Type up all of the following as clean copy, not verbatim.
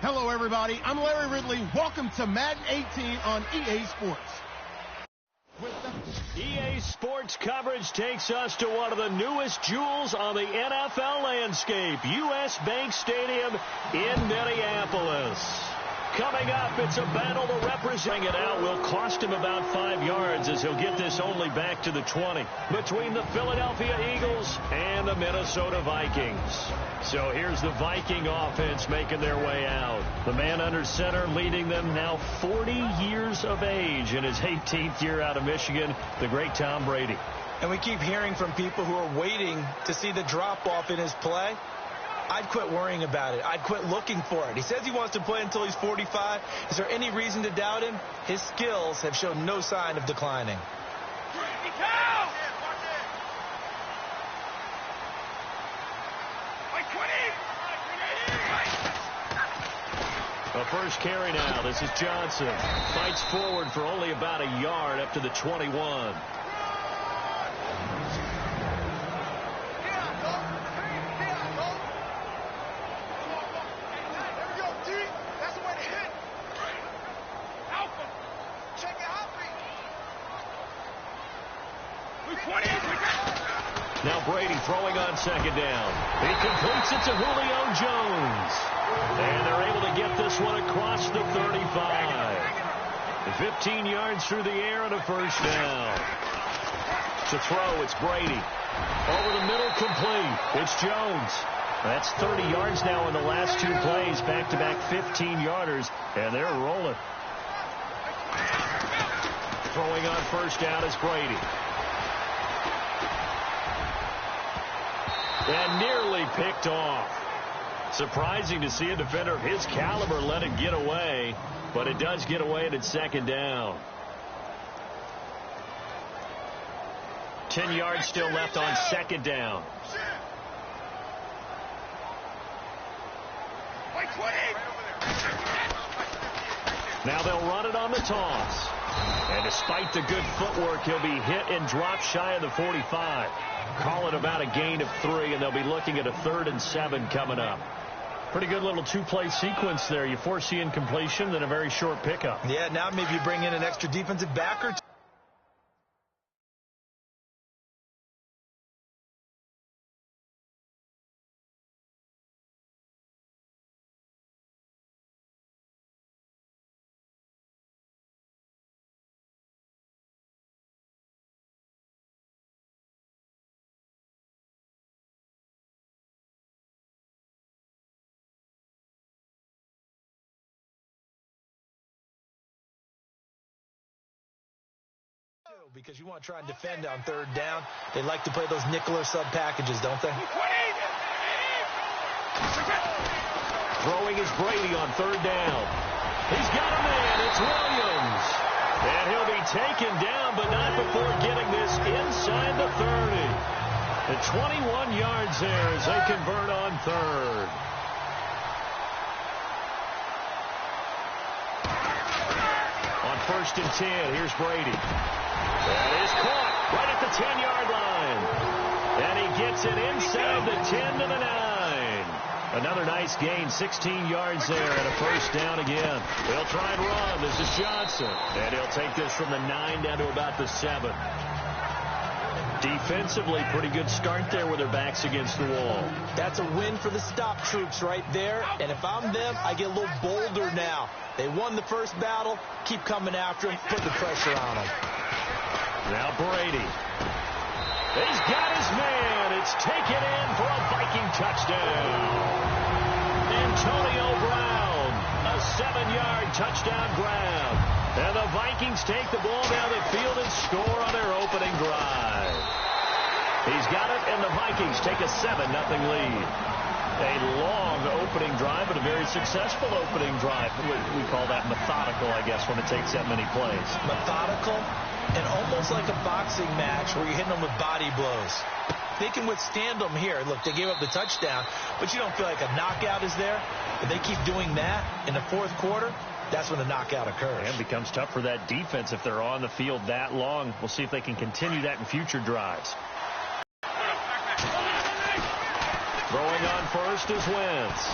Hello, everybody. I'm Larry Ridley. Welcome to Madden 18 on EA Sports. EA Sports coverage takes us to one of the newest jewels on the NFL landscape, US Bank Stadium in Minneapolis. Coming up, it's a battle to represent it out. Will cost him about 5 yards as he'll get this only back to the 20 between the Philadelphia Eagles and the Minnesota Vikings. So here's the Viking offense making their way out. The man under center leading them now 40 years of age in his 18th year out of Michigan, the great Tom Brady. And we keep hearing from people who are waiting to see the drop-off in his play. I'd quit worrying about it. I'd quit looking for it. He says he wants to play until he's 45. Is there any reason to doubt him? His skills have shown no sign of declining. The first carry now. This is Johnson. Fights forward for only about a yard up to the 21. Now Brady throwing on second down. He completes it to Julio Jones. And they're able to get this one across the 35. 15 yards through the air and a first down. To throw, it's Brady. Over the middle, complete. It's Jones. That's 30 yards now in the last two plays. Back-to-back 15-yarders. And they're rolling. Throwing on first down is Brady. And nearly picked off. Surprising to see a defender of his caliber let it get away, but it does get away at its second down. 10 yards still left on second down. Now they'll run it on the toss. And despite the good footwork, he'll be hit and dropped shy of the 45. Call it about a gain of 3, and they'll be looking at a 3rd and 7 coming up. Pretty good little two-play sequence there. You foresee incompletion, then a very short pickup. Yeah, now maybe you bring in an extra defensive back or two. Because you want to try and defend on 3rd down. They like to play those nickel or sub packages, don't they? Throwing is Brady on 3rd down. He's got a man. It's Williams. And he'll be taken down, but not before getting this inside the 30. The 21 yards there as they convert on 3rd. On 1st and 10, here's Brady. That is caught right at the 10-yard line. And he gets it inside the 10 to the 9. Another nice gain, 16 yards there, and a first down again. They'll try and run. This is Johnson. And he'll take this from the 9 down to about the 7. Defensively, pretty good start there with their backs against the wall. That's a win for the stop troops right there. And if I'm them, I get a little bolder now. They won the first battle. Keep coming after them. Put the pressure on them. Now Brady. He's got his man. It's taken in for a Viking touchdown. Antonio Brown, a 7-yard touchdown grab. And the Vikings take the ball down the field and score on their opening drive. He's got it, and the Vikings take a 7-0 lead. A long opening drive, but a very successful opening drive. We call that methodical, I guess, when it takes that many plays. Methodical and almost like a boxing match where you're hitting them with body blows. They can withstand them here. Look, they gave up the touchdown, but you don't feel like a knockout is there. If they keep doing that in the 4th quarter, that's when the knockout occurs. And it becomes tough for that defense if they're on the field that long. We'll see if they can continue that in future drives. Throwing on first is Wentz.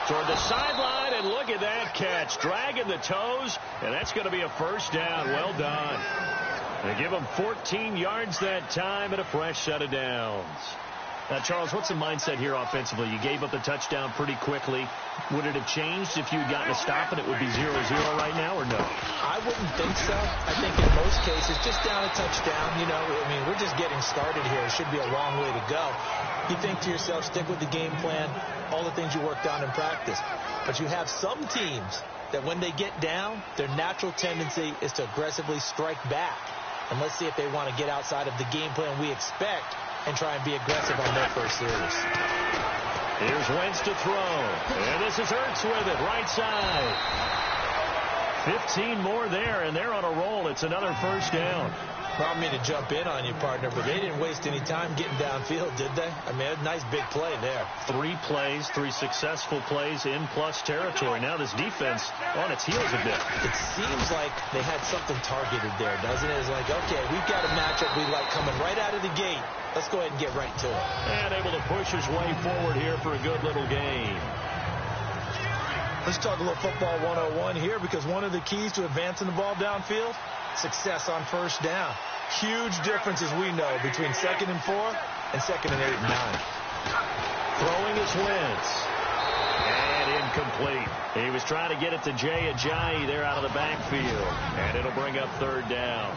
toward the sideline, and look at that catch. Dragging the toes, and that's going to be a first down. Well done. They give him 14 yards that time and a fresh set of downs. Now, Charles, what's the mindset here offensively? You gave up the touchdown pretty quickly. Would it have changed if you had gotten a stop and it would be 0-0 right now, or no? I wouldn't think so. I think in most cases, just down a touchdown, you know, I mean, we're just getting started here. It should be a long way to go. You think to yourself, stick with the game plan, all the things you worked on in practice. But you have some teams that when they get down, their natural tendency is to aggressively strike back. And let's see if they want to get outside of the game plan we expect and try and be aggressive on their first series. Here's Wentz to throw. And this is Ertz with it, right side. 15 more there, and they're on a roll. It's another first down. I don't mean to jump in on you, partner, but they didn't waste any time getting downfield, did they? I mean, a nice big play there. 3 plays, 3 successful plays in plus territory. Now this defense on its heels a bit. It seems like they had something targeted there, doesn't it? It's like, okay, we've got a matchup we like coming right out of the gate. Let's go ahead and get right to it. And able to push his way forward here for a good little game. Let's talk a little football 101 here, because one of the keys to advancing the ball downfield, success on first down. Huge difference, as we know, between 2nd and 4 and 2nd and 8 and 9. Throwing is Wentz. And incomplete. He was trying to get it to Jay Ajayi there out of the backfield. And it'll bring up 3rd down.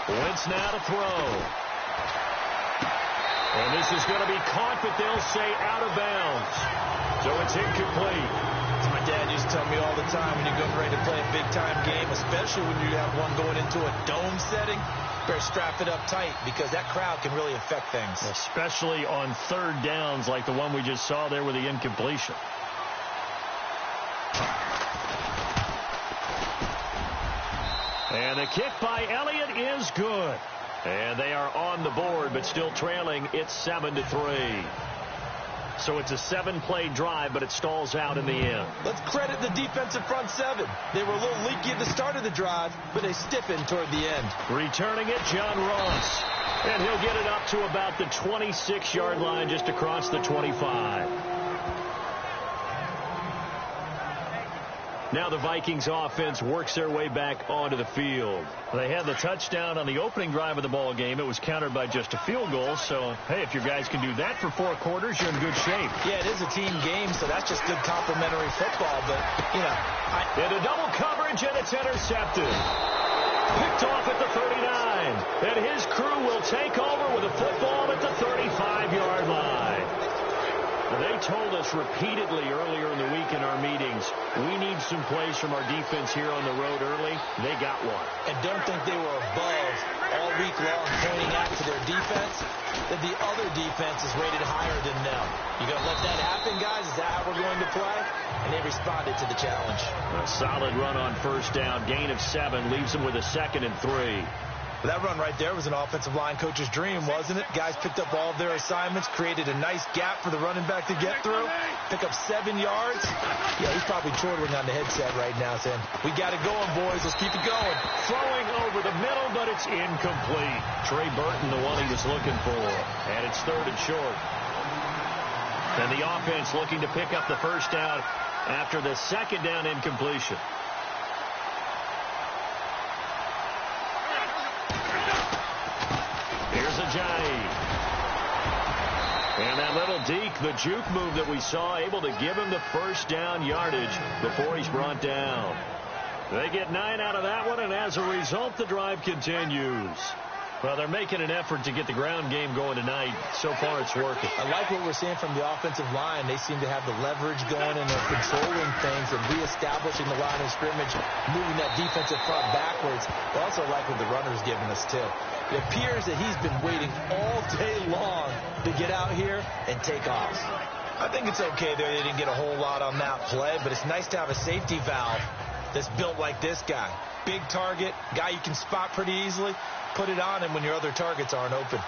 Wentz now to throw. And this is going to be caught, but they'll say out of bounds. So it's incomplete. My dad used to tell me all the time, when you're getting ready to play a big-time game, especially when you have one going into a dome setting, better strap it up tight, because that crowd can really affect things. Especially on 3rd downs like the one we just saw there with the incompletion. And the kick by Elliott is good. And they are on the board, but still trailing. It's 7-3. So it's a 7-play drive, but it stalls out in the end. Let's credit the defensive front 7. They were a little leaky at the start of the drive, but they stiffened toward the end. Returning it, John Ross. And he'll get it up to about the 26-yard line, just across the 25. Now the Vikings offense works their way back onto the field. They had the touchdown on the opening drive of the ball game. It was countered by just a field goal. So, hey, if your guys can do that for 4 quarters, you're in good shape. Yeah, it is a team game, so that's just good complementary football. But, you know, into double coverage, and it's intercepted. Picked off at the 39. And his crew will take over with a football at the 35-yard line. They told us repeatedly earlier in the week in our meetings, we need some plays from our defense here on the road early. They got one. And don't think they were above all week long pointing out to their defense that the other defense is rated higher than them. You going to let that happen, guys? Is that how we're going to play? And they responded to the challenge. A solid run on first down. Gain of 7 leaves them with a 2nd and 3. That run right there was an offensive line coach's dream, wasn't it? Guys picked up all of their assignments, created a nice gap for the running back to get through, pick up 7 yards. Yeah, he's probably chortling on the headset right now saying, we got it going, boys. Let's keep it going. Throwing over the middle, but it's incomplete. Trey Burton, the one he was looking for. And it's 3rd and short. And the offense looking to pick up the first down after the 2nd down incompletion. Ajayi. And that little deke, the juke move that we saw, able to give him the first down yardage before he's brought down. They get 9 out of that one, and as a result, the drive continues. Well, they're making an effort to get the ground game going tonight. So far, it's working. I like what we're seeing from the offensive line. They seem to have the leverage going, and they're controlling things and reestablishing the line of scrimmage, moving that defensive front backwards. I also like what the runner's giving us, too. It appears that he's been waiting all day long to get out here and take off. I think it's okay there. They didn't get a whole lot on that play, but it's nice to have a safety valve that's built like this guy. Big target, guy you can spot pretty easily. Put it on him when your other targets aren't open.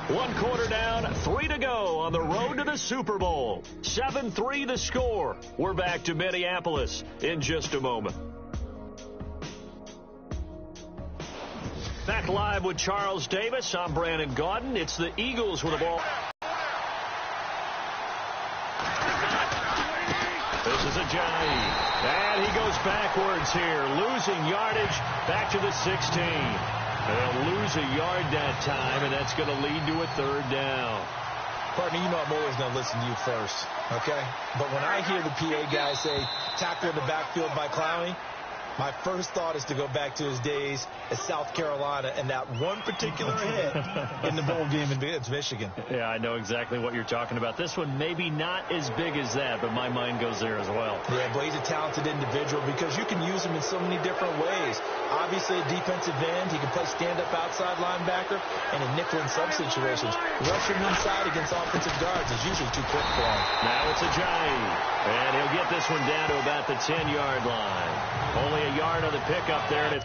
One quarter down, 3 to go on the road to the Super Bowl. 7-3 the score. We're back to Minneapolis in just a moment. Back live with Charles Davis. I'm Brandon Gaudin. It's the Eagles with the ball. This is Ajayi. And he goes backwards here, losing yardage back to the 16. They'll lose a yard that time, and that's going to lead to a third down. Partner, you know I'm always going to listen to you first, okay? But when I hear the PA guy say, tackle in the backfield by Clowney, my first thought is to go back to his days at South Carolina and that one particular hit in the bowl game against Michigan. Yeah, I know exactly what you're talking about. This one maybe not as big as that, but my mind goes there as well. Yeah, but he's a talented individual because you can use him in so many different ways. Obviously, a defensive end. He can play stand-up outside linebacker and in nickel and sub situations. Rushing inside against offensive guards is usually too quick for him. Now it's Ajayi, and he'll get this one down to about the 10-yard line. Only a yard on the pickup there. And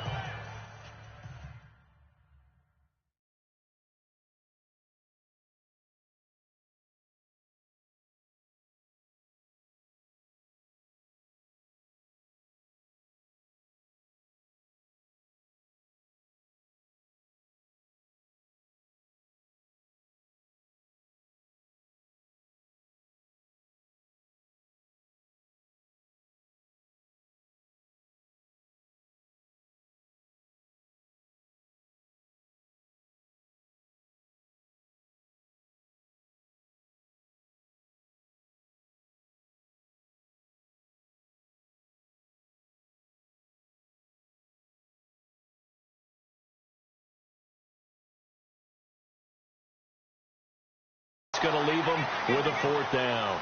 going to leave them with a fourth down.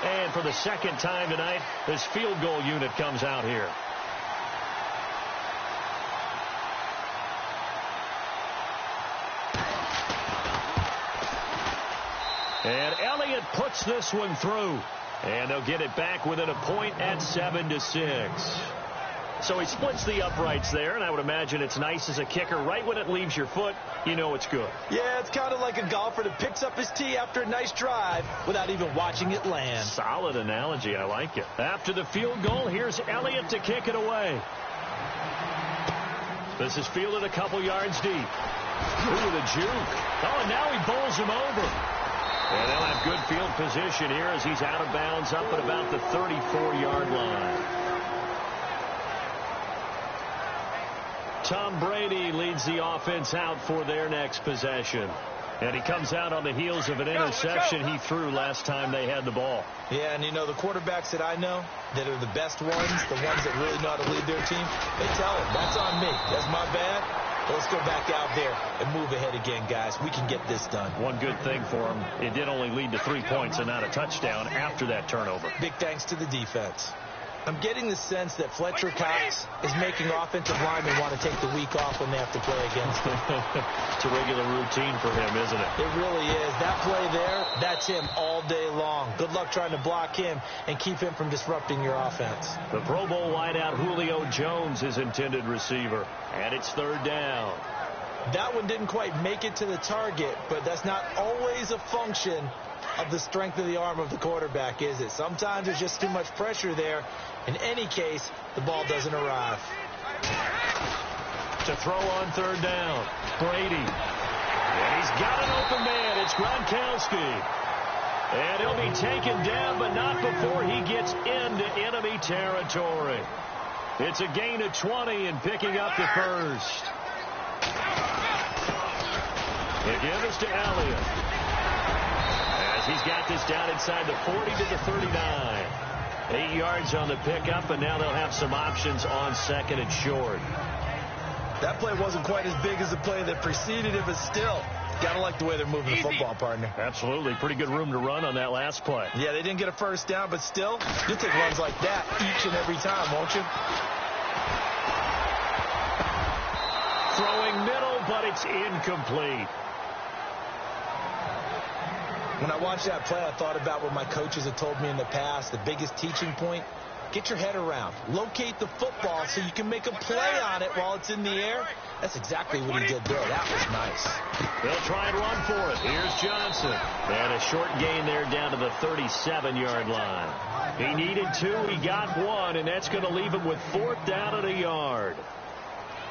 And for the second time tonight, this field goal unit comes out here. And Elliott puts this one through. And they'll get it back within a point at 7-6. So he splits the uprights there, and I would imagine it's nice as a kicker. Right when it leaves your foot, you know it's good. Yeah, it's kind of like a golfer that picks up his tee after a nice drive without even watching it land. Solid analogy. I like it. After the field goal, here's Elliott to kick it away. This is fielded a couple yards deep. Ooh, the juke. Oh, and now he bowls him over. And they'll have good field position here as he's out of bounds up at about the 34-yard line. Tom Brady leads the offense out for their next possession. And he comes out on the heels of an interception he threw last time they had the ball. Yeah, and you know, the quarterbacks that I know that are the best ones, the ones that really know how to lead their team, they tell them, that's on me. That's my bad. Well, let's go back out there and move ahead again, guys. We can get this done. One good thing for him, it did only lead to 3 points and not a touchdown after that turnover. Big thanks to the defense. I'm getting the sense that Fletcher Cox is making offensive linemen want to take the week off when they have to play against him. It's a regular routine for him, isn't it? It really is. That play there, that's him all day long. Good luck trying to block him and keep him from disrupting your offense. The Pro Bowl wideout Julio Jones is intended receiver, and it's third down. That one didn't quite make it to the target, but that's not always a function of the strength of the arm of the quarterback, is it? Sometimes there's just too much pressure there. In any case, the ball doesn't arrive. To throw on third down, Brady. And he's got an open man. It's Gronkowski. And he'll be taken down, but not before he gets into enemy territory. It's a gain of 20 and picking up the first. The give is to Elliott. As he's got this down inside the 40 to the 39. 8 yards on the pickup, and now they'll have some options on second and short. That play wasn't quite as big as the play that preceded it, but still, got to like the way they're moving the football, partner. Absolutely. Pretty good room to run on that last play. Yeah, they didn't get a first down, but still, you'll take runs like that each and every time, won't you? Throwing middle, but it's incomplete. When I watched that play, I thought about what my coaches had told me in the past. The biggest teaching point get your head around, locate the football so you can make a play on it while it's in the air. That's exactly what he did there. That was nice. They'll try and run for it. Here's Johnson. And a short gain there down to the 37-yard line. He needed 2. He got 1, and that's going to leave him with 4th down and a yard.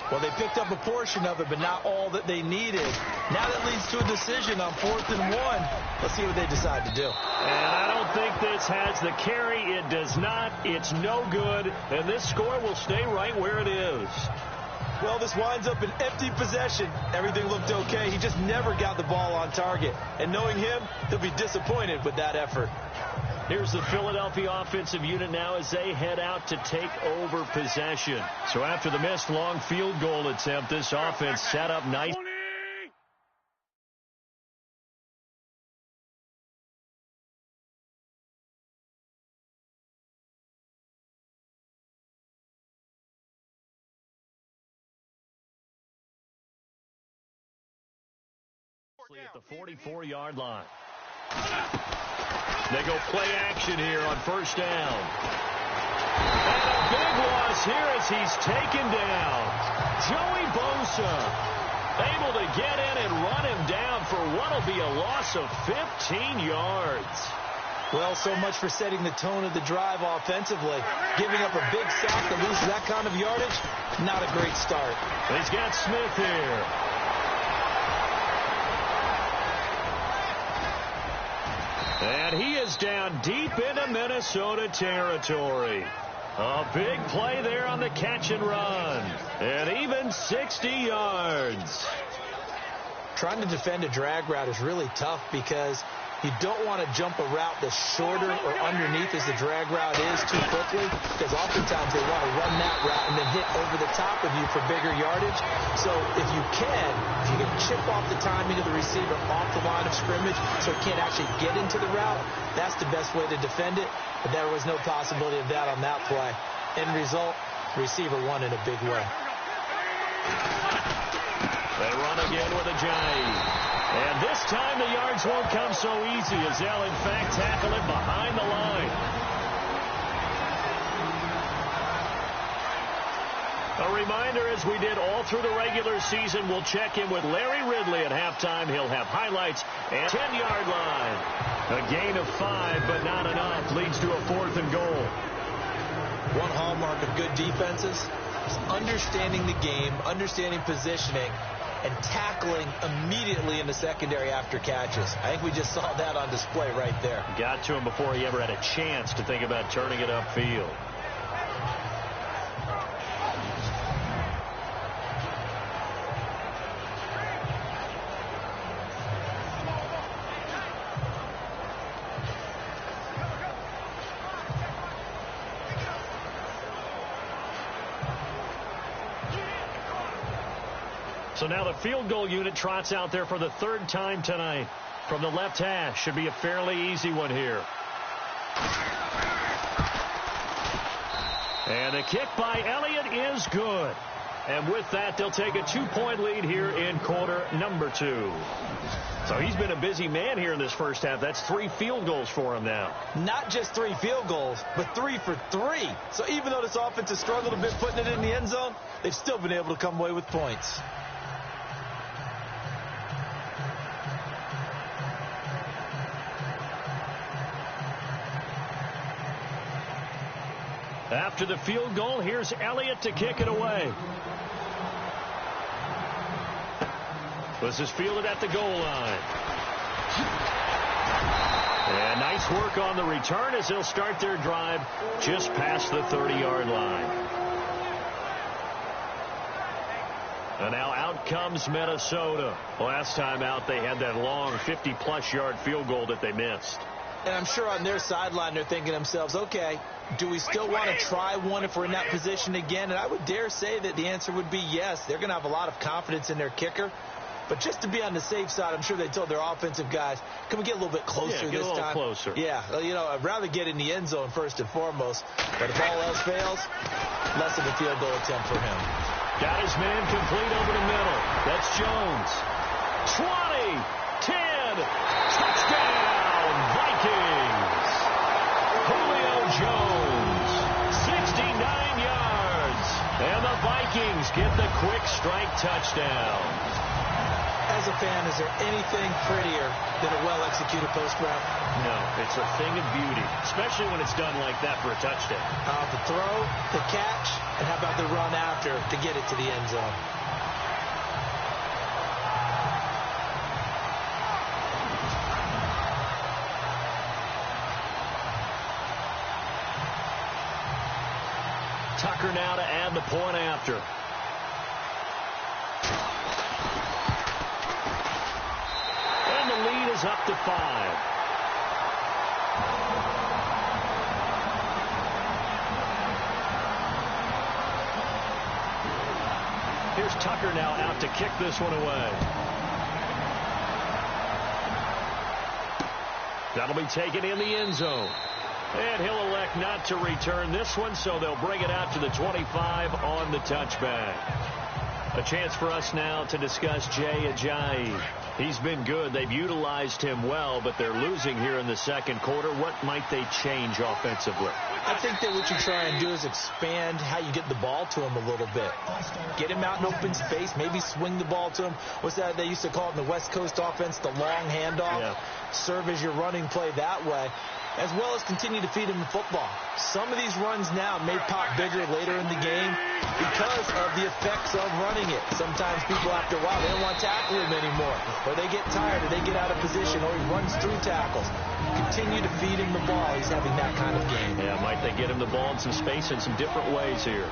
Well, they picked up a portion of it, but not all that they needed. Now that leads to a decision on 4th and 1. Let's see what they decide to do. And I don't think this has the carry. It does not. It's no good. And this score will stay right where it is. Well, this winds up an empty possession. Everything looked okay. He just never got the ball on target. And knowing him, he'll be disappointed with that effort. Here's the Philadelphia offensive unit now as they head out to take over possession. So after the missed long field goal attempt, this offense set up nice. At the 44-yard line. They go play action here on 1st down. And a big loss here as he's taken down. Joey Bosa able to get in and run him down for what will be a loss of 15 yards. Well, so much for setting the tone of the drive offensively. Giving up a big sack that loses that kind of yardage, not a great start. He's got Smith here. And he is down deep into Minnesota territory. A big play there on the catch and run. And even 60 yards. Trying to defend a drag route is really tough because you don't want to jump a route that's shorter or underneath as the drag route is too quickly, because oftentimes they want to run that route and then hit over the top of you for bigger yardage. So if you can chip off the timing of the receiver off the line of scrimmage so he can't actually get into the route, that's the best way to defend it. But there was no possibility of that on that play. End result, receiver won in a big way. They run again with a jive. And this time the yards won't come so easy as they'll, in fact, tackle it behind the line. A reminder, as we did all through the regular season, we'll check in with Larry Ridley at halftime. He'll have highlights and 10-yard line. A gain of 5, but not enough. Leads to a 4th and goal. One hallmark of good defenses is understanding the game, understanding positioning, and tackling immediately in the secondary after catches. I think we just saw that on display right there. Got to him before he ever had a chance to think about turning it upfield. So now the field goal unit trots out there for the 3rd time tonight. From the left hash, should be a fairly easy one here. And the kick by Elliott is good. And with that, they'll take a 2-point lead here in quarter number 2. So he's been a busy man here in this first half. That's 3 field goals for him now. Not just 3 field goals, but 3 for 3. So even though this offense has struggled a bit putting it in the end zone, they've still been able to come away with points. After the field goal, here's Elliott to kick it away. This is fielded at the goal line. And nice work on the return as they'll start their drive just past the 30-yard line. And now out comes Minnesota. Last time out, they had that long 50-plus yard field goal that they missed. And I'm sure on their sideline they're thinking to themselves, okay, do we still want to try one if we're in that position again? And I would dare say that the answer would be yes. They're going to have a lot of confidence in their kicker. But just to be on the safe side, I'm sure they told their offensive guys, can we get a little bit closer this time? Get a little closer. Yeah, you know, I'd rather get in the end zone first and foremost. But if all else fails, less of a field goal attempt for him. Got his man complete over the middle. That's Jones. 20, 10, touchdown, Vikings. Julio Jones Vikings get the quick strike touchdown. As a fan, is there anything prettier than a well-executed post route? No, it's a thing of beauty, especially when it's done like that for a touchdown. The throw, the catch, and how about the run after to get it to the end zone? Tucker now to add the point after. And the lead is up to 5. Here's Tucker now out to kick this one away. That'll be taken in the end zone. And he'll elect not to return this one, so they'll bring it out to the 25 on the touchback. A chance for us now to discuss Jay Ajayi. He's been good. They've utilized him well, but they're losing here in the second quarter. What might they change offensively? I think that what you try and do is expand how you get the ball to him a little bit. Get him out in open space, maybe swing the ball to him. What's that they used to call it in the West Coast offense, the long handoff? Yeah. Serve as your running play that way, as well as continue to feed him the football. Some of these runs now may pop bigger later in the game because of the effects of running it. Sometimes people, after a while, they don't want to tackle him anymore, or they get tired, or they get out of position, or he runs through tackles. Continue to feed him the ball. He's having that kind of game. Yeah, might they get him the ball in some space in some different ways here.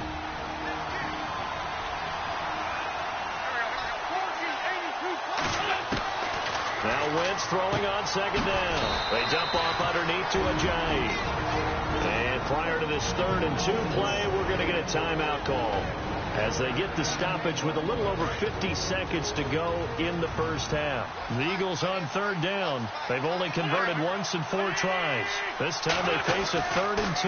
Now Wentz throwing on second down. They dump off underneath to Ajayi. And prior to this 3rd and 2 play, we're going to get a timeout call as they get the stoppage with a little over 50 seconds to go in the first half. The Eagles on 3rd down. They've only converted once in 4 tries. This time they face a 3rd and 2.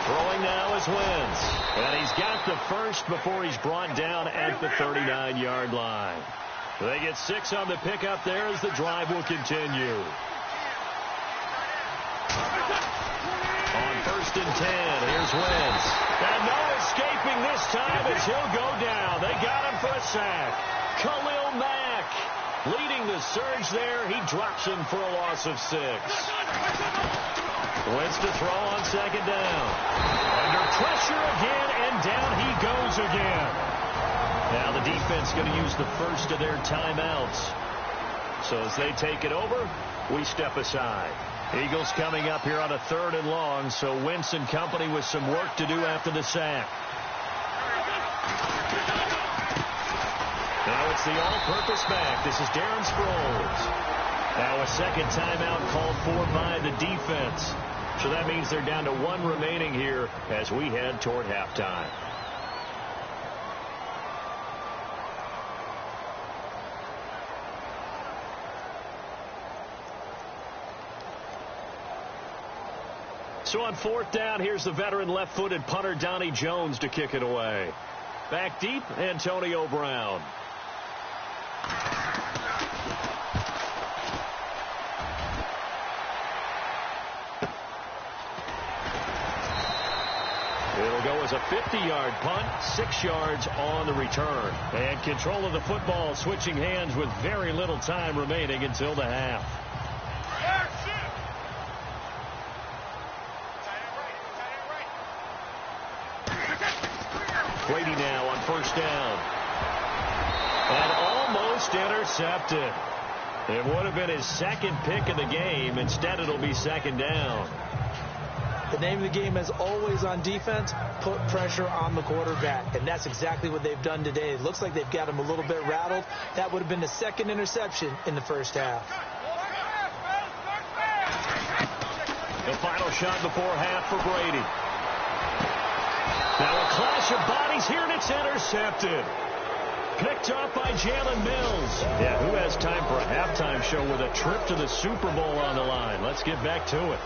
Throwing now is Wentz. And he's got the first before he's brought down at the 39-yard line. They get 6 on the pickup there as the drive will continue. On 1st and 10, here's Wentz. And no escaping this time as he'll go down. They got him for a sack. Khalil Mack leading the surge there. He drops him for a loss of 6. Wentz to throw on second down. Under pressure again, and down he goes again. Now the defense going to use the first of their timeouts. So as they take it over, we step aside. Eagles coming up here on a 3rd and long, so Wentz and company with some work to do after the sack. Now it's the all-purpose back. This is Darren Sproles. Now a second timeout called for by the defense. So that means they're down to 1 remaining here as we head toward halftime. So on 4th down, here's the veteran left-footed punter Donnie Jones to kick it away. Back deep, Antonio Brown. It'll go as a 50-yard punt, 6 yards on the return. And control of the football switching hands with very little time remaining until the half. Brady now on 1st down. And almost intercepted. It would have been his 2nd pick of the game. Instead, it'll be 2nd down. The name of the game, as always on defense, put pressure on the quarterback. And that's exactly what they've done today. It looks like they've got him a little bit rattled. That would have been the 2nd interception in the first half. The final shot before half for Brady. Now a clash of bodies here, and it's intercepted. Picked up by Jalen Mills. Yeah, who has time for a halftime show with a trip to the Super Bowl on the line? Let's get back to it.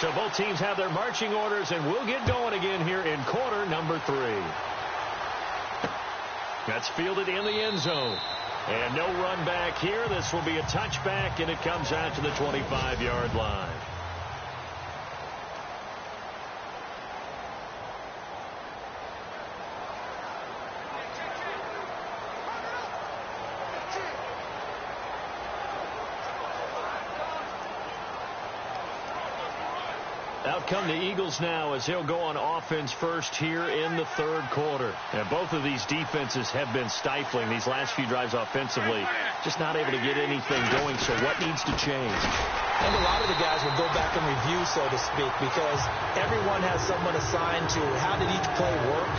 So both teams have their marching orders, and we'll get going again here in quarter number 3. That's fielded in the end zone. And no run back here. This will be a touchback, and it comes out to the 25-yard line. Out come the Eagles now as he'll go on offense first here in the third quarter. And both of these defenses have been stifling these last few drives offensively. Just not able to get anything going. So what needs to change? I think a lot of the guys will go back and review, so to speak, because everyone has someone assigned to how did each play work.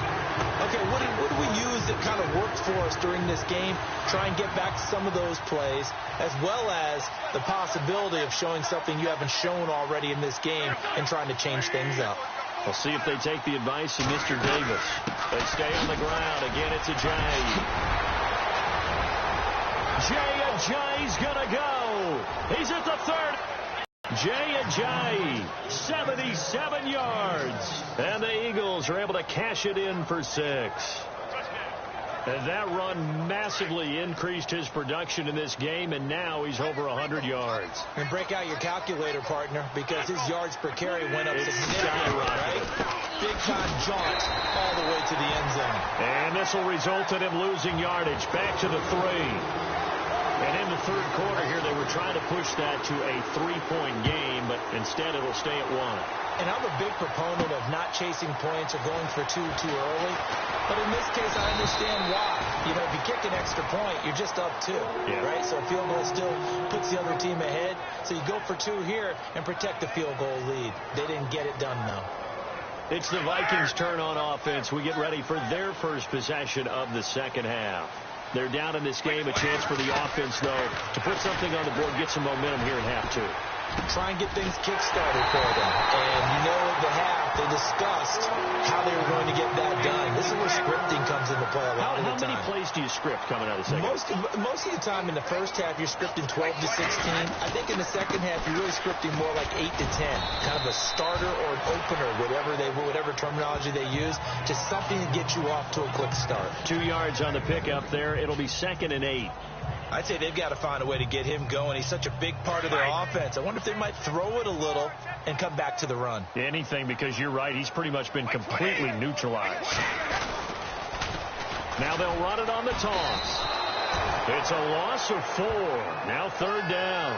Okay, what did we use that kind of worked for us during this game? Try and get back to some of those plays, as well as the possibility of showing something you haven't shown already in this game and trying to change things up. We'll see if they take the advice of Mr. Davis. They stay on the ground. Again, it's Ajayi. Ajayi's going to go. He's at the 30. Ajayi, 77 yards. And the Eagles are able to cash it in for 6. And that run massively increased his production in this game, and now he's over 100 yards. And break out your calculator, partner, because his yards per carry went up significantly, right? Big-time jaunt all the way to the end zone. And this will result in him losing yardage back to the 3. And in the third quarter here, they were trying to push that to a 3-point game, but instead it'll stay at 1. And I'm a big proponent of not chasing points or going for two too early. But in this case, I understand why. You know, if you kick an extra point, you're just up 2, right? So a field goal still puts the other team ahead. So you go for 2 here and protect the field goal lead. They didn't get it done, though. It's the Vikings' turn on offense. We get ready for their first possession of the second half. They're down in this game. A chance for the offense, though, to put something on the board, get some momentum here in half 2. Try and get things kick-started for them. And you know at the half, they discussed how they were going to get that done. This is where scripting comes into play a lot of the time. How many plays do you script coming out of the second? Most of the time in the first half, you're scripting 12 to 16. I think in the second half, you're really scripting more like 8 to 10. Kind of a starter or an opener, whatever terminology they use. Just something to get you off to a quick start. 2 yards on the pickup there. It'll be 2nd and 8. I'd say they've got to find a way to get him going. He's such a big part of their offense. I wonder if they might throw it a little and come back to the run. Anything, because you're right. He's pretty much been completely neutralized. Now they'll run it on the toss. It's a loss of 4. Now 3rd down.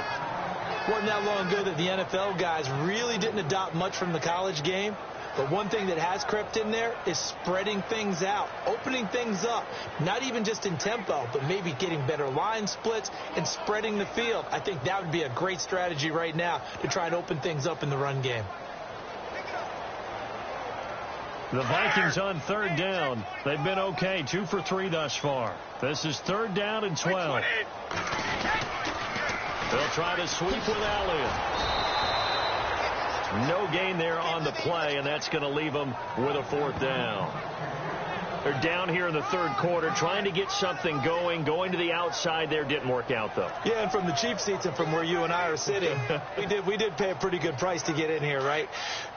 Wasn't that long ago that the NFL guys really didn't adopt much from the college game. But one thing that has crept in there is spreading things out, opening things up, not even just in tempo, but maybe getting better line splits and spreading the field. I think that would be a great strategy right now to try and open things up in the run game. The Vikings on 3rd down. They've been okay, 2 for 3 thus far. This is 3rd down and 12. They'll try to sweep with Elliott. No gain there on the play, and that's going to leave them with a 4th down. They're down here in the third quarter, trying to get something going to the outside there. Didn't work out, though. Yeah, and from the cheap seats and from where you and I are sitting, we did pay a pretty good price to get in here, right?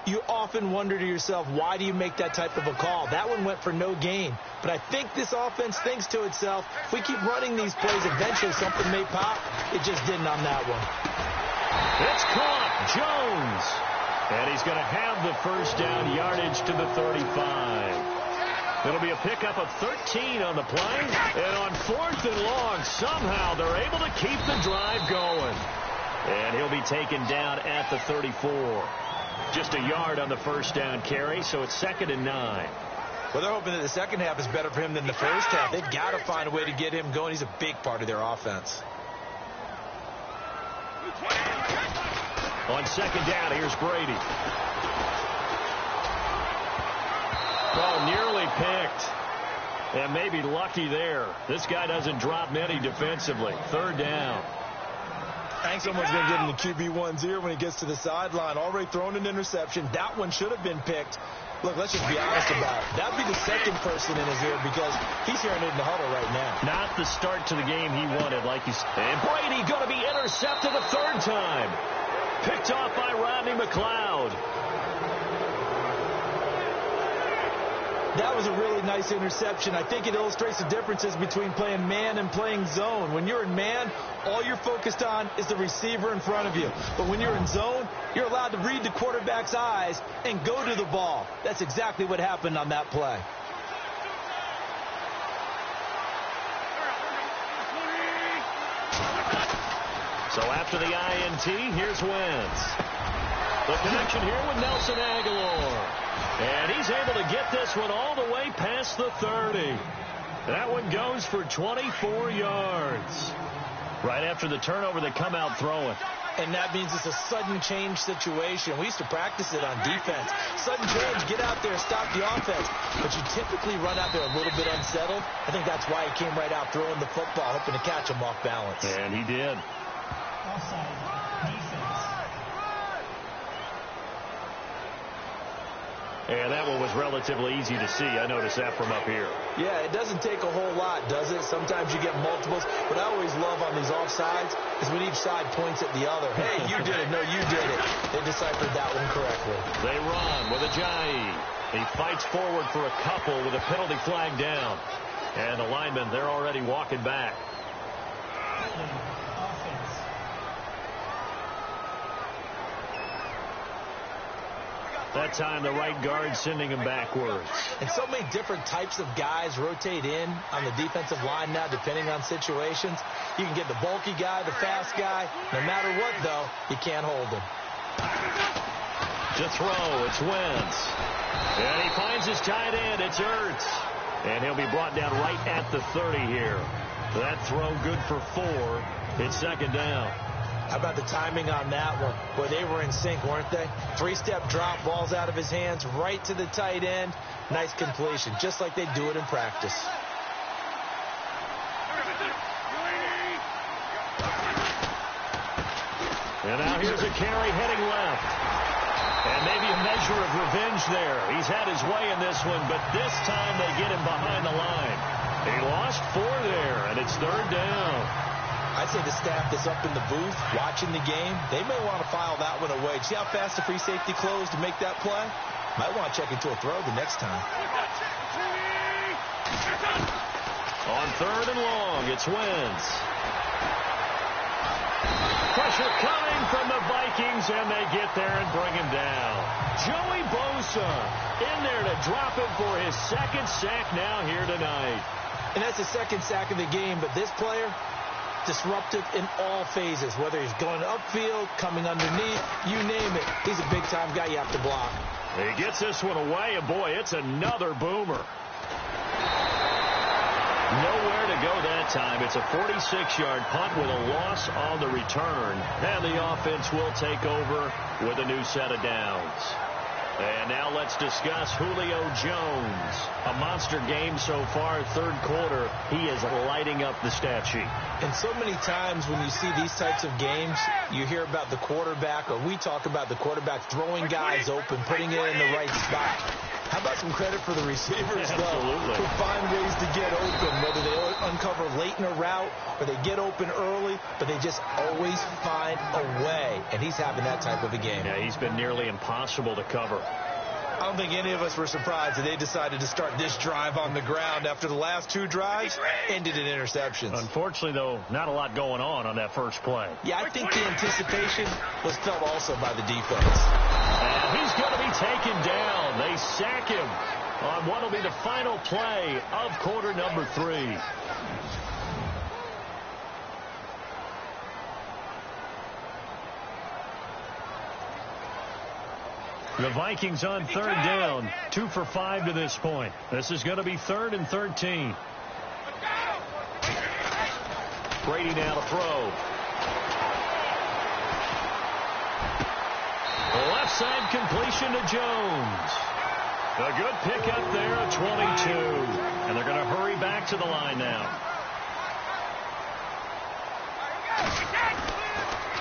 You often wonder to yourself, why do you make that type of a call? That one went for no gain. But I think this offense thinks to itself, if we keep running these plays, eventually something may pop. It just didn't on that one. It's caught. Jones. And he's going to have the first down, yardage to the 35. It'll be a pickup of 13 on the play. And on 4th and long, somehow they're able to keep the drive going. And he'll be taken down at the 34. Just a yard on the first down carry, so it's 2nd and 9. Well, they're hoping that the second half is better for him than the first half. They've got to find a way to get him going. He's a big part of their offense. On 2nd down, here's Brady. Oh, nearly picked. And maybe lucky there. This guy doesn't drop many defensively. 3rd down. I think someone's going to give him the QB1's ear when he gets to the sideline. Already thrown an interception. That one should have been picked. Look, let's just be honest about it. That would be the second person in his ear because he's hearing it in the huddle right now. Not the start to the game he wanted, like you said. And Brady going to be intercepted a 3rd time. Picked off by Rodney McLeod. That was a really nice interception. I think it illustrates the differences between playing man and playing zone. When you're in man, all you're focused on is the receiver in front of you. But when you're in zone, you're allowed to read the quarterback's eyes and go to the ball. That's exactly what happened on that play. So after the INT, here's Wentz. The connection here with Nelson Aguilar. And he's able to get this one all the way past the 30. That one goes for 24 yards. Right after the turnover, they come out throwing. And that means it's a sudden change situation. We used to practice it on defense. Sudden change, get out there, stop the offense. But you typically run out there a little bit unsettled. I think that's why he came right out throwing the football, hoping to catch him off balance. And he did. Offside, defense. And that one was relatively easy to see. I noticed that from up here. Yeah, it doesn't take a whole lot, does it? Sometimes you get multiples. What I always love on these offsides is when each side points at the other. Hey, you did it. No, you did it. They deciphered that one correctly. They run with Ajayi. He fights forward for a couple with a penalty flag down. And the linemen, they're already walking back. That time, the right guard sending him backwards. And so many different types of guys rotate in on the defensive line now, depending on situations. You can get the bulky guy, the fast guy. No matter what, though, you can't hold him. To throw, it's Wentz. And he finds his tight end. It's Ertz. And he'll be brought down right at the 30 here. That throw good for 4. It's second down. How about the timing on that one? Boy, they were in sync, weren't they? 3-step drop, balls out of his hands, right to the tight end. Nice completion, just like they do it in practice. And now here's a carry heading left. And maybe a measure of revenge there. He's had his way in this one, but this time they get him behind the line. He lost 4 there, and it's third down. I'd say the staff that's up in the booth watching the game, they may want to file that one away. See how fast the free safety closed to make that play? Might want to check into a throw the next time. On third and long, it's Wentz. Pressure coming from the Vikings, and they get there and bring him down. Joey Bosa in there to drop him for his second sack now here tonight. And that's the second sack of the game, but this player, disruptive in all phases, whether he's going upfield, coming underneath, you name it. He's a big-time guy you have to block. He gets this one away, and boy, it's another boomer. Nowhere to go that time. It's a 46-yard punt with a loss on the return. And the offense will take over with a new set of downs. And now let's discuss Julio Jones. A monster game so far, third quarter. He is lighting up the stat sheet. And so many times when you see these types of games, you hear about the quarterback, or we talk about the quarterback throwing guys open, putting it in the right spot. How about some credit for the receivers, though, who find ways to get open, whether they uncover late in a route or they get open early, but they just always find a way. And he's having that type of a game. Yeah, he's been nearly impossible to cover. I don't think any of us were surprised that they decided to start this drive on the ground after the last 2 drives ended in interceptions. Unfortunately, though, not a lot going on that first play. Yeah, I think the anticipation was felt also by the defense. And he's going to be taken down. They sack him on what will be the final play of quarter number 3. The Vikings on third down, 2 for 5 to this point. This is going to be 3rd and 13. Brady now to throw. Left side completion to Jones. A good pickup there at 22. And they're going to hurry back to the line now.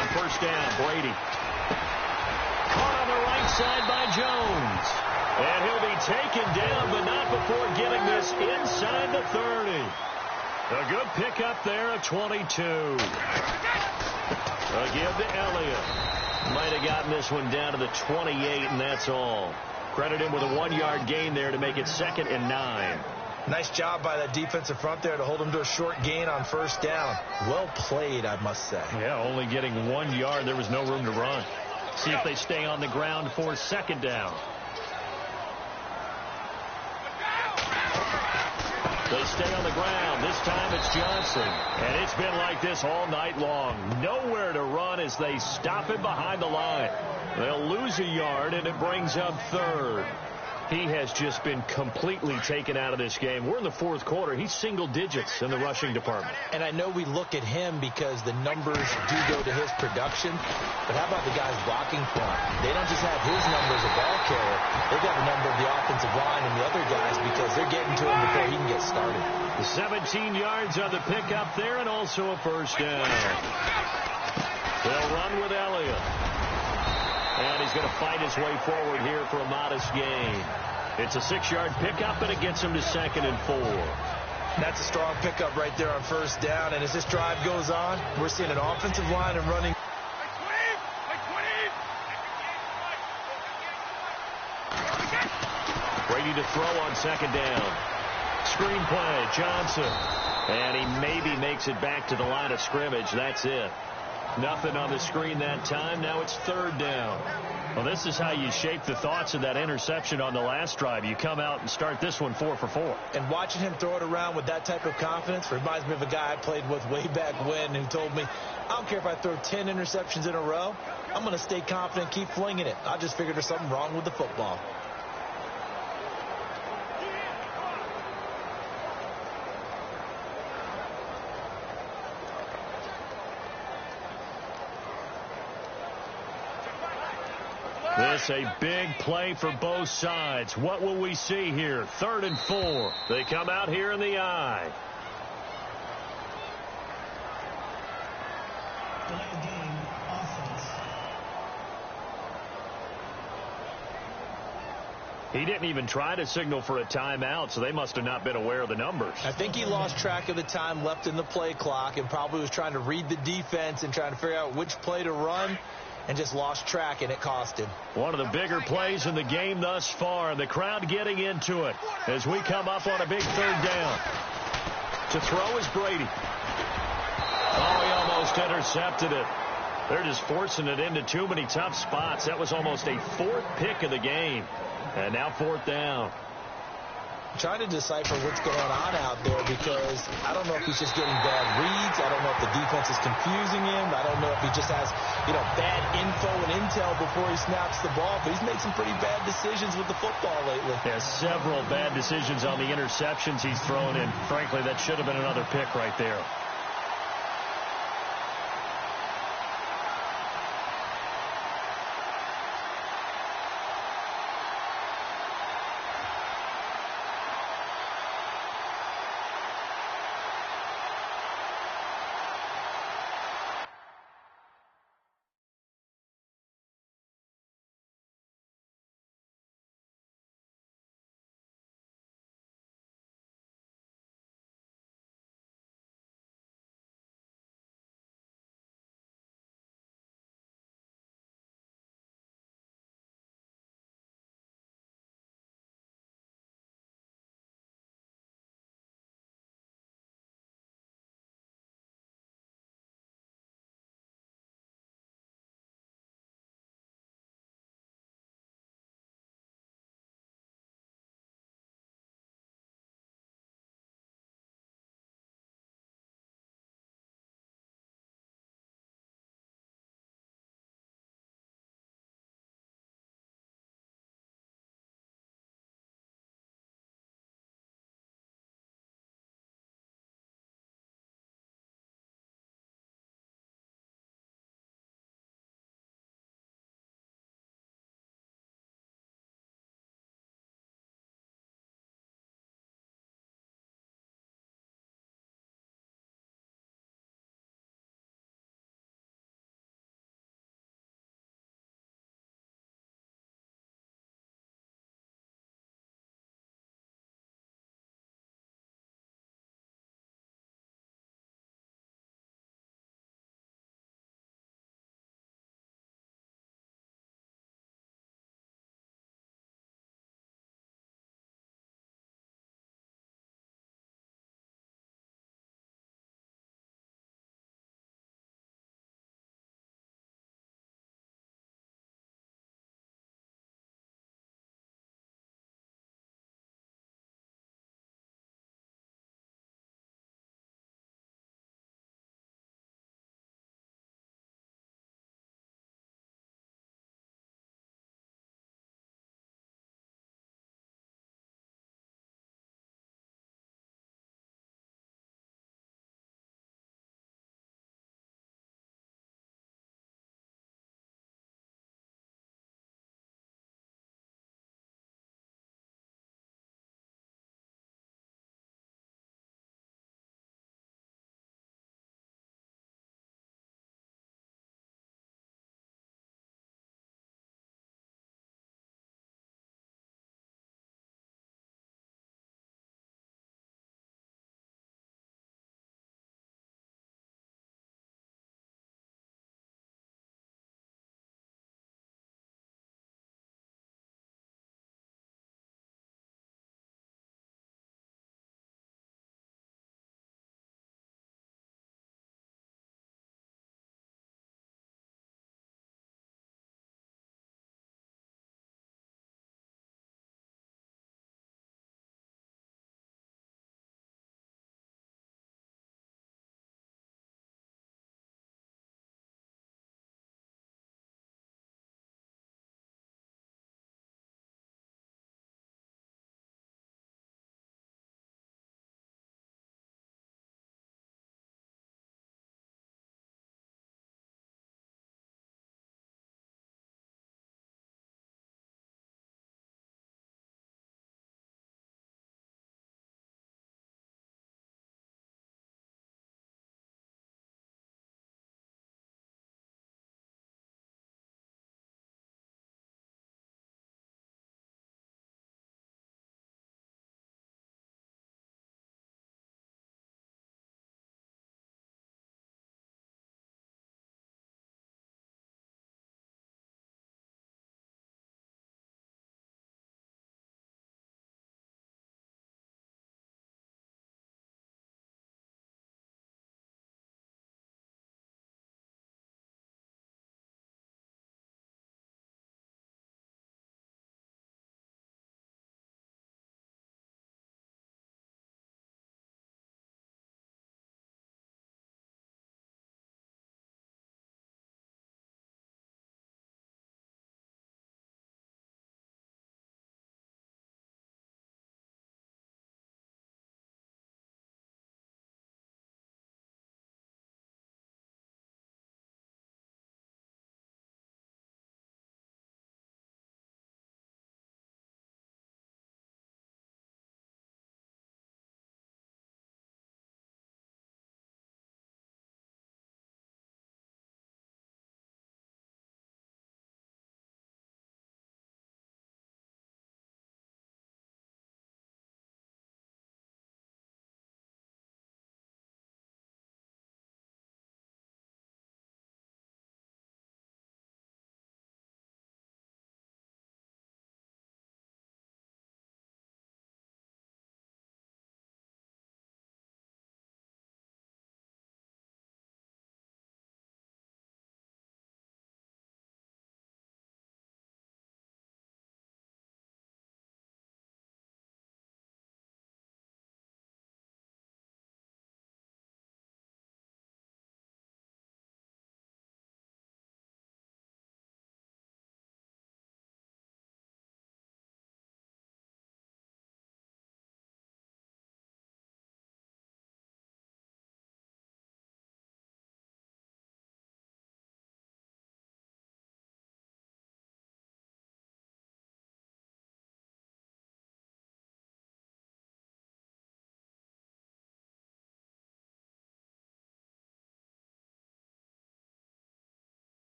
On first down, Brady. Caught on the right side by Jones. And he'll be taken down, but not before getting this inside the 30. A good pickup there at 22. A give to Elliott. Might have gotten this one down to the 28, and that's all. Credit him with a 1-yard gain there to make it 2nd and 9. Nice job by that defensive front there to hold him to a short gain on 1st down. Well played, I must say. Yeah, only getting 1 yard. There was no room to run. See if they stay on the ground for 2nd down. They stay on the ground. This time it's Johnson. And it's been like this all night long. Nowhere to run as they stop him behind the line. They'll lose a yard, and it brings up 3rd. He has just been completely taken out of this game. We're in the 4th quarter. He's single digits in the rushing department. And I know we look at him because the numbers do go to his production. But how about the guys blocking for him? They don't just have his number as a ball carrier. They've got the number of the offensive line and the other guys because they're getting to him before he can get started. 17 yards on the pickup there and also a 1st down. They'll run with Elliott. And he's going to fight his way forward here for a modest gain. It's a 6-yard pickup, and it gets him to 2nd and 4. That's a strong pickup right there on 1st down. And as this drive goes on, we're seeing an offensive line and running. Ready to throw on 2nd down. Screen play, Johnson. And he maybe makes it back to the line of scrimmage. That's it. Nothing on the screen that time. Now it's 3rd down. Well, this is how you shape the thoughts of that interception on the last drive. You come out and start this one 4 for 4. And watching him throw it around with that type of confidence reminds me of a guy I played with way back when who told me, I don't care if I throw 10 interceptions in a row. I'm going to stay confident, keep flinging it. I just figured there's something wrong with the football. This a big play for both sides. What will we see here? 3rd and 4. They come out here in the I. Delay of game, offense. He didn't even try to signal for a timeout, so they must have not been aware of the numbers. I think he lost track of the time left in the play clock and probably was trying to read the defense and trying to figure out which play to run. And just lost track, and it cost him. One of the bigger plays in the game thus far. The crowd getting into it as we come up on a big 3rd down. To throw is Brady. Oh, he almost intercepted it. They're just forcing it into too many tough spots. That was almost a 4th pick of the game. And now 4th down. I'm trying to decipher what's going on out there because I don't know if he's just getting bad reads. I don't know if the defense is confusing him. I don't know if he just has, bad info and intel before he snaps the ball. But he's made some pretty bad decisions with the football lately. Yeah, several bad decisions on the interceptions he's thrown in. Frankly, that should have been another pick right there.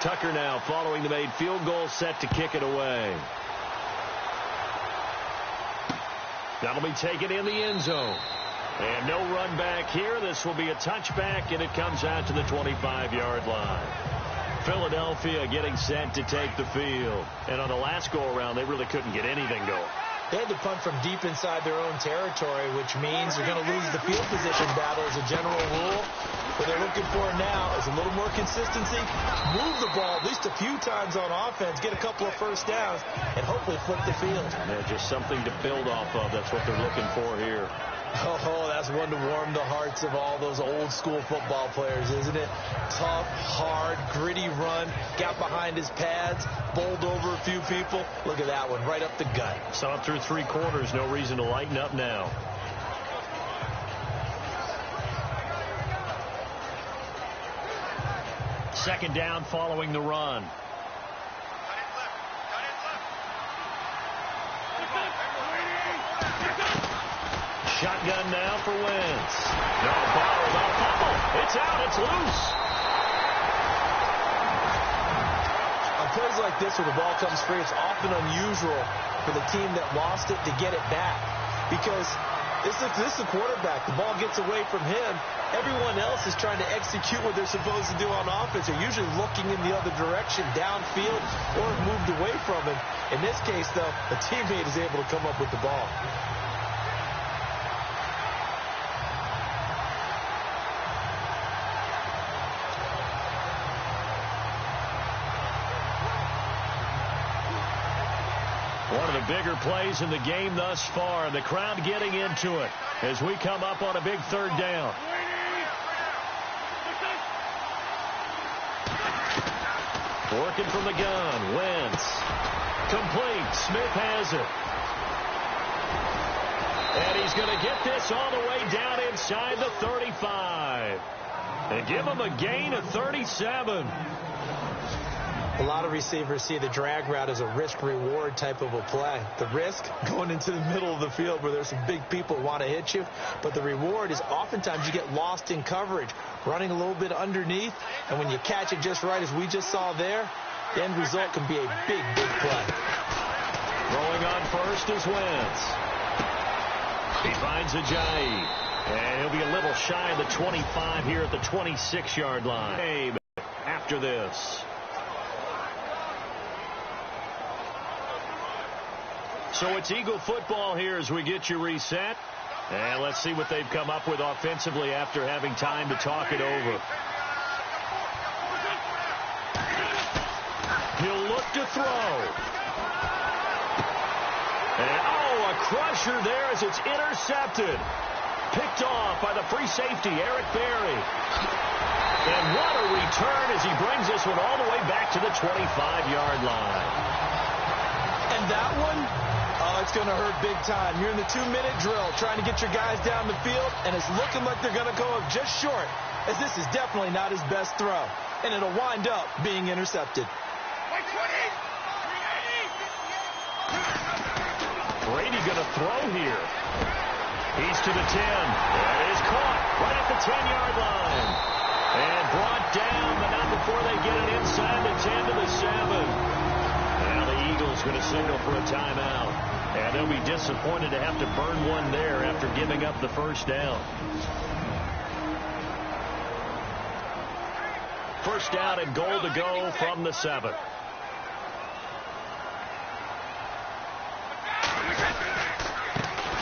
Tucker now following the made field goal, set to kick it away. That'll be taken in the end zone. And no run back here. This will be a touchback, and it comes out to the 25-yard line. Philadelphia getting set to take the field. And on the last go-around, they really couldn't get anything going. They had to punt from deep inside their own territory, which means they're going to lose the field position battle as a general rule. What they're looking for now is a little more consistency, move the ball at least a few times on offense, get a couple of first downs, and hopefully flip the field. Yeah, just something to build off of. That's what they're looking for here. Oh, that's one to warm the hearts of all those old-school football players, isn't it? Tough, hard, gritty run, got behind his pads, bowled over a few people. Look at that one, right up the gut. Saw it through 3 quarters, no reason to lighten up now. Second down following the run. Shotgun now for Wentz. No, ball without fumble. It's out. It's loose. On plays like this where the ball comes free, it's often unusual for the team that lost it to get it back. Because this is the quarterback. The ball gets away from him. Everyone else is trying to execute what they're supposed to do on offense. They're usually looking in the other direction, downfield, or moved away from him. In this case, though, the teammate is able to come up with the ball. One of the bigger plays in the game thus far, and the crowd getting into it as we come up on a big third down. Working from the gun, Wentz. Complete, Smith has it. And he's going to get this all the way down inside the 35. And give him a gain of 37. A lot of receivers see the drag route as a risk-reward type of a play. The risk, going into the middle of the field where there's some big people who want to hit you. But the reward is oftentimes you get lost in coverage, running a little bit underneath. And when you catch it just right, as we just saw there, the end result can be a big, big play. Rolling on first is Wentz. He finds Ajayi. And he'll be a little shy of the 25 here at the 26-yard line. After this. So it's Eagle football here as we get you reset. And let's see what they've come up with offensively after having time to talk it over. He'll look to throw. And, a crusher there as it's intercepted. Picked off by the free safety, Eric Berry. And what a return as he brings this one all the way back to the 25-yard line. And that one... it's going to hurt big time. You're in the 2-minute drill trying to get your guys down the field, and it's looking like they're going to go up just short, as this is definitely not his best throw, and it'll wind up being intercepted. Brady going to throw here. He's to the 10. That is caught right at the 10-yard line. And brought down, but not before they get it inside the 10 to the 7. Now the Eagles going to signal for a timeout. And they'll be disappointed to have to burn one there after giving up the first down. First down and goal to go from the 7.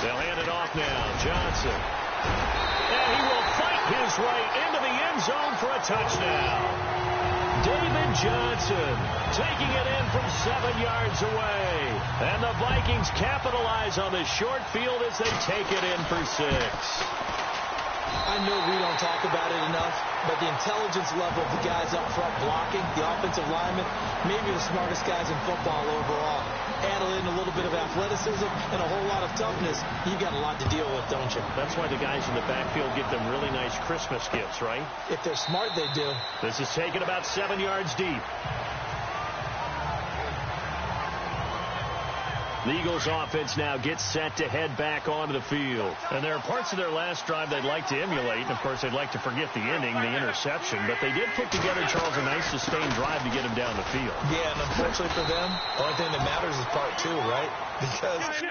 They'll hand it off now. Johnson. And he will fight his way into the end zone for a touchdown. David Johnson taking it in from 7 yards away. And the Vikings capitalize on this short field as they take it in for 6. I know we don't talk about it enough, but the intelligence level of the guys up front blocking, the offensive linemen, maybe the smartest guys in football overall. Add in a little bit of athleticism and a whole lot of toughness. You've got a lot to deal with, don't you? That's why the guys in the backfield give them really nice Christmas gifts, right? If they're smart, they do. This is taken about 7 yards deep. The Eagles offense now gets set to head back onto the field. And there are parts of their last drive they'd like to emulate. And, of course, they'd like to forget the ending, the interception. But they did put together, Charles, a nice sustained drive to get them down the field. Yeah, and unfortunately for them, the only thing that matters is part two, right? Because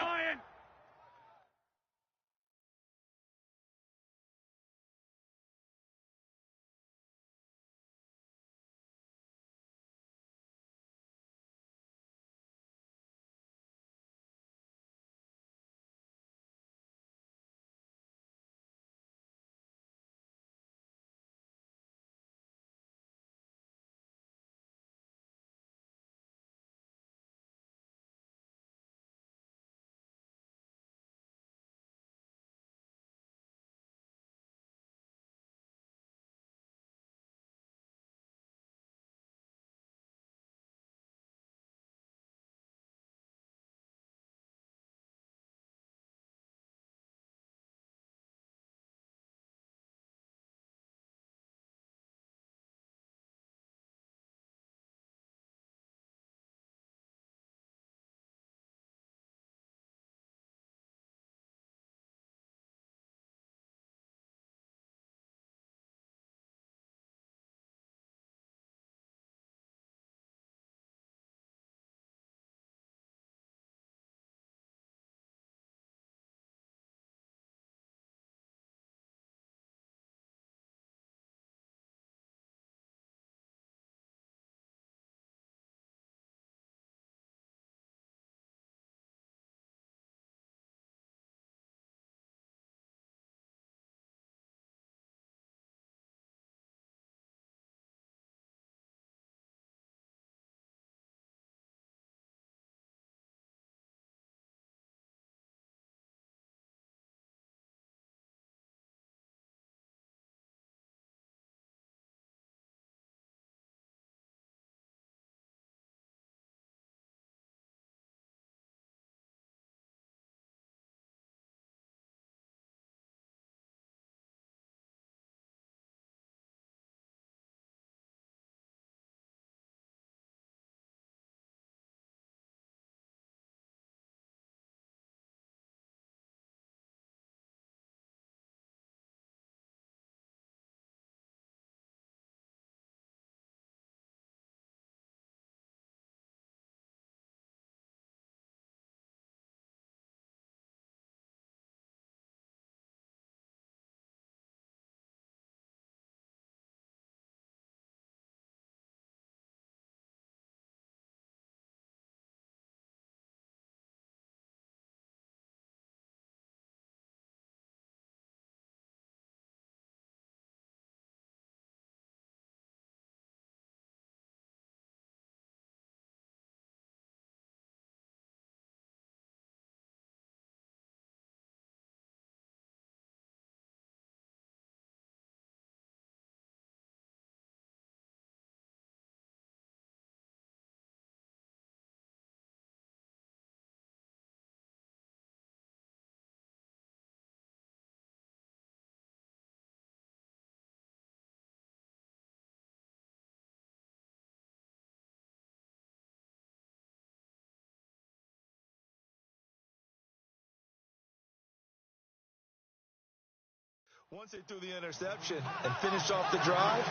once they threw the interception and finished off the drive,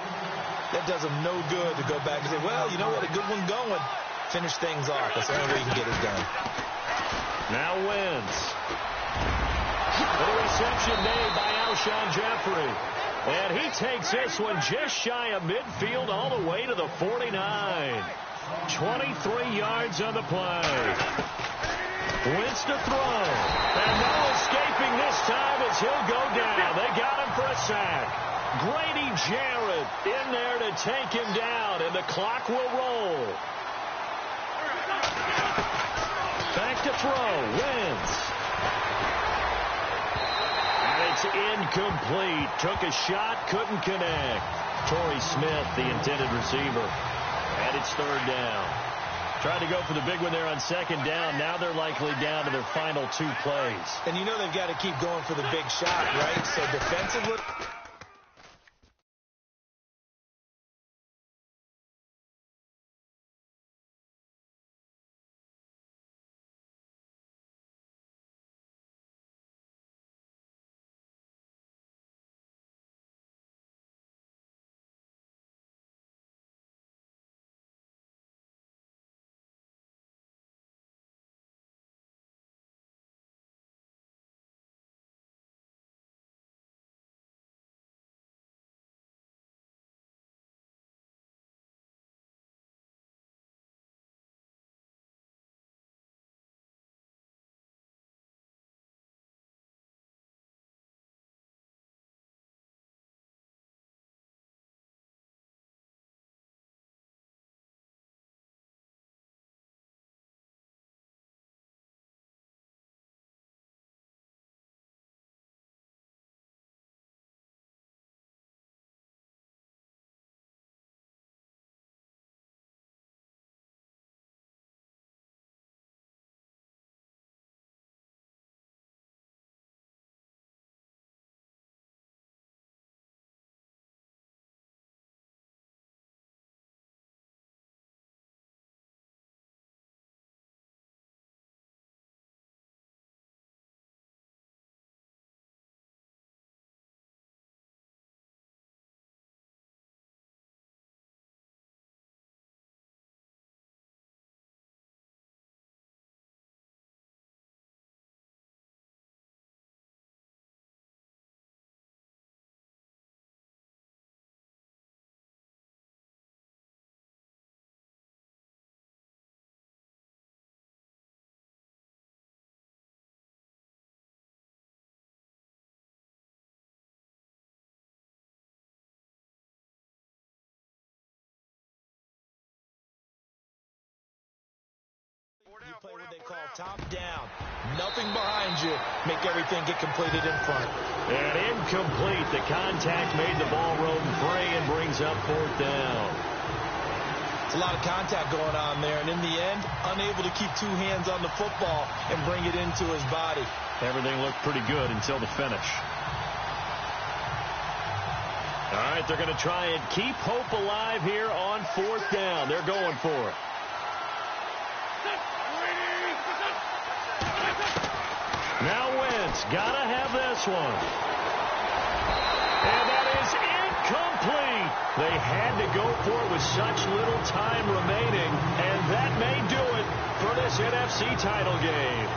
that does them no good to go back and say, well, you know what, a good one going. Finish things off. That's the only way you can get it done. Now Wentz. The reception made by Alshon Jeffrey. And he takes this one just shy of midfield all the way to the 49. 23 yards on the play. Wentz to throw. And no escaping this time as he'll go down. They got him for a sack. Grady Jarrett in there to take him down, and the clock will roll. Back to throw. Wentz. And it's incomplete. Took a shot, couldn't connect. Torrey Smith, the intended receiver. And it's third down. Tried to go for the big one there on second down. Now they're likely down to their final two plays. And you know they've got to keep going for the big shot, right? So defensively, play what they call top down. Nothing behind you. Make everything get completed in front. And incomplete. The contact made the ball roam free and brings up 4th down. It's a lot of contact going on there, and in the end, unable to keep 2 hands on the football and bring it into his body. Everything looked pretty good until the finish. All right, they're going to try and keep hope alive here on 4th down. They're going for it. Now Wentz, gotta have this one. And that is incomplete. They had to go for it with such little time remaining, and that may do it for this NFC title game.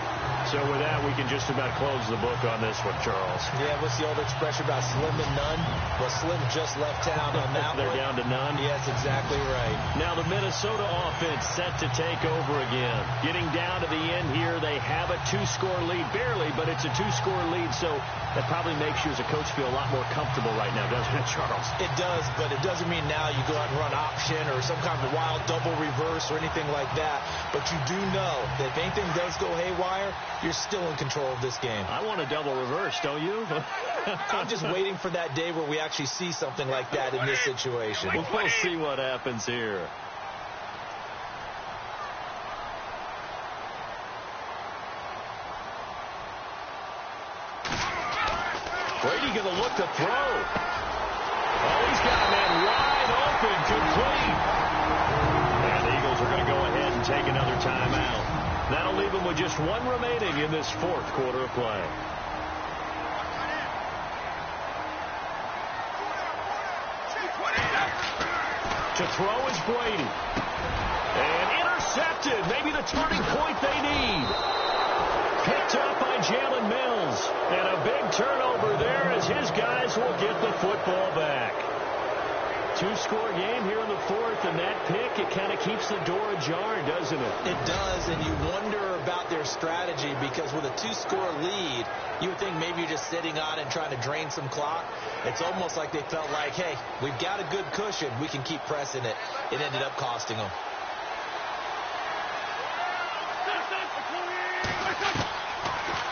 So with that, we can just about close the book on this one, Charles. Yeah, what's the old expression about slim and none? Well, Slim just left town on that They're down to none? Yes, exactly right. Now the Minnesota offense set to take over again. Getting down to the end here, they have a 2-score lead. Barely, but it's a 2-score lead, so that probably makes you as a coach feel a lot more comfortable right now, doesn't it, Charles? It does, but it doesn't mean now you go out and run option or some kind of wild double reverse or anything like that. But you do know that if anything does go haywire, you're still in control of this game. I want a double reverse, don't you? I'm just waiting for that day where we actually see something like that in this situation. We'll see what happens here. Brady going to look to throw. Oh, he's got a man wide open, complete. And the Eagles are going to go ahead and take another timeout. That'll leave them with just 1 remaining in this 4th quarter of play. To throw is Brady. And intercepted. Maybe the turning point they need. Picked up by Jalen Mills. And a big turnover there as his guys will get the football back. 2-score game here in the 4th, and that pick, it kind of keeps the door ajar, doesn't it? It does, and you wonder about their strategy because with a 2-score lead, you would think maybe you're just sitting on it and trying to drain some clock. It's almost like they felt like, hey, we've got a good cushion. We can keep pressing it. It ended up costing them.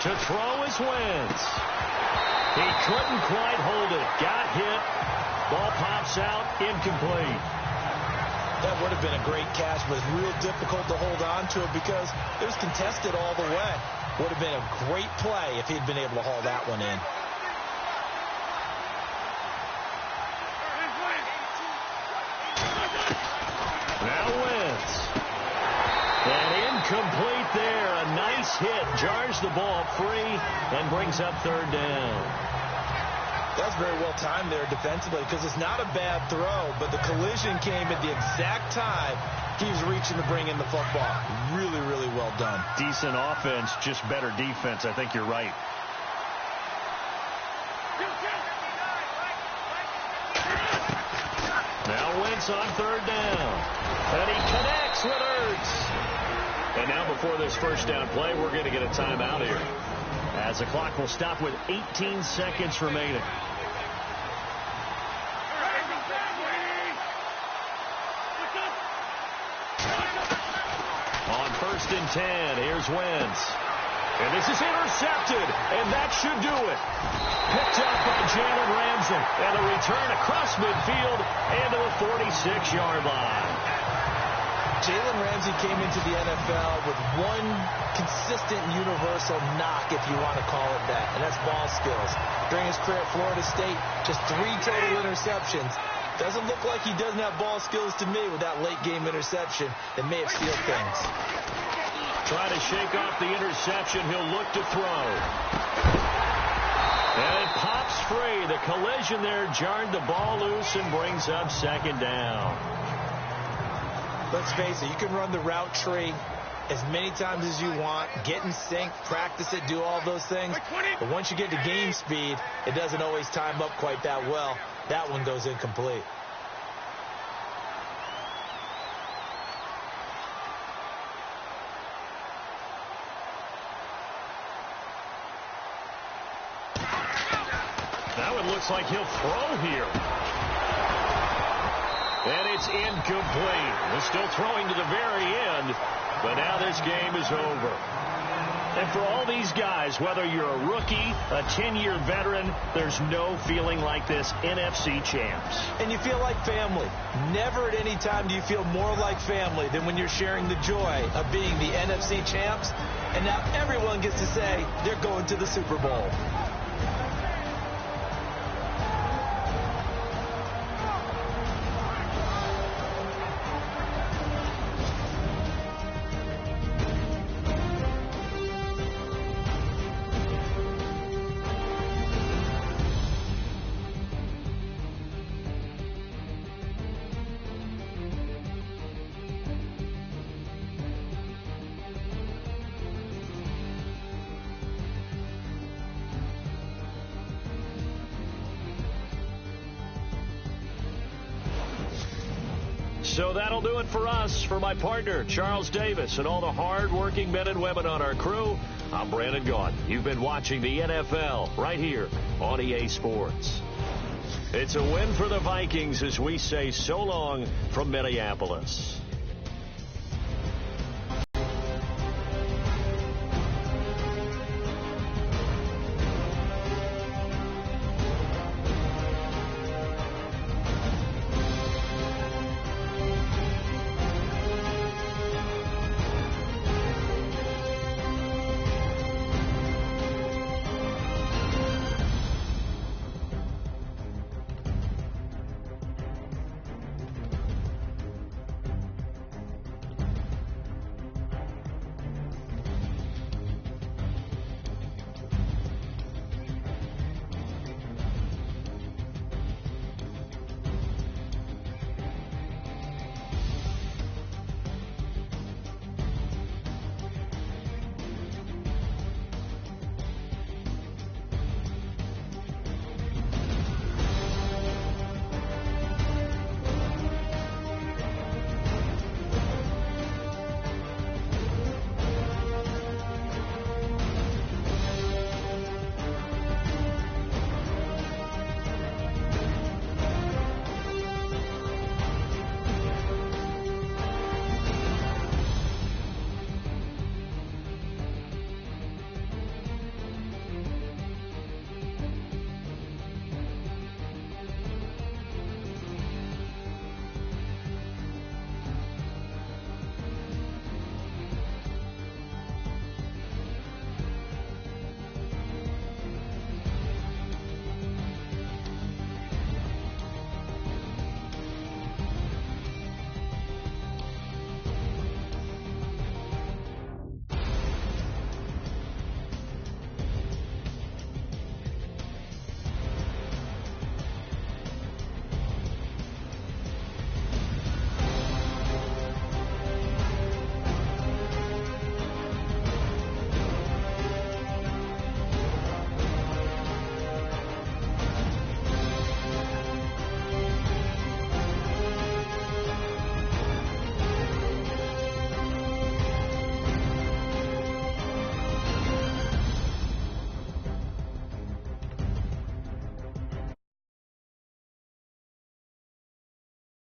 To throw is Wentz. He couldn't quite hold it. Got hit. Ball pops out, incomplete. That would have been a great catch, but it's real difficult to hold on to it because it was contested all the way. Would have been a great play if he'd been able to haul that one in. Now Wentz. And incomplete there. A nice hit. Jars the ball free and brings up 3rd down. That's very well timed there defensively because it's not a bad throw, but the collision came at the exact time he was reaching to bring in the football. Really, really well done. Decent offense, just better defense. I think you're right. Now Wentz on 3rd down. And he connects with Ertz. And now before this 1st down play, we're going to get a timeout here, as the clock will stop with 18 seconds remaining. On 1st and 10, here's Wentz. And this is intercepted, and that should do it. Picked up by Jalen Ramsey, and a return across midfield and to the 46-yard line. Jalen Ramsey came into the NFL with one consistent universal knock, if you want to call it that, and that's ball skills. During his career at Florida State, just 3 total interceptions. Doesn't look like he doesn't have ball skills to me with that late-game interception that may have sealed things. Trying to shake off the interception. He'll look to throw. And it pops free. The collision there jarred the ball loose and brings up 2nd down. Let's face it, you can run the route tree as many times as you want, get in sync, practice it, do all those things. But once you get to game speed, it doesn't always time up quite that well. That one goes incomplete. Now it looks like he'll throw here. And it's incomplete. They're still throwing to the very end, but now this game is over. And for all these guys, whether you're a rookie, a 10-year veteran, there's no feeling like this NFC champs. And you feel like family. Never at any time do you feel more like family than when you're sharing the joy of being the NFC champs. And now everyone gets to say they're going to the Super Bowl. So that'll do it for us. For my partner, Charles Davis, and all the hard-working men and women on our crew, I'm Brandon Gaudin. You've been watching the NFL right here on EA Sports. It's a win for the Vikings as we say so long from Minneapolis.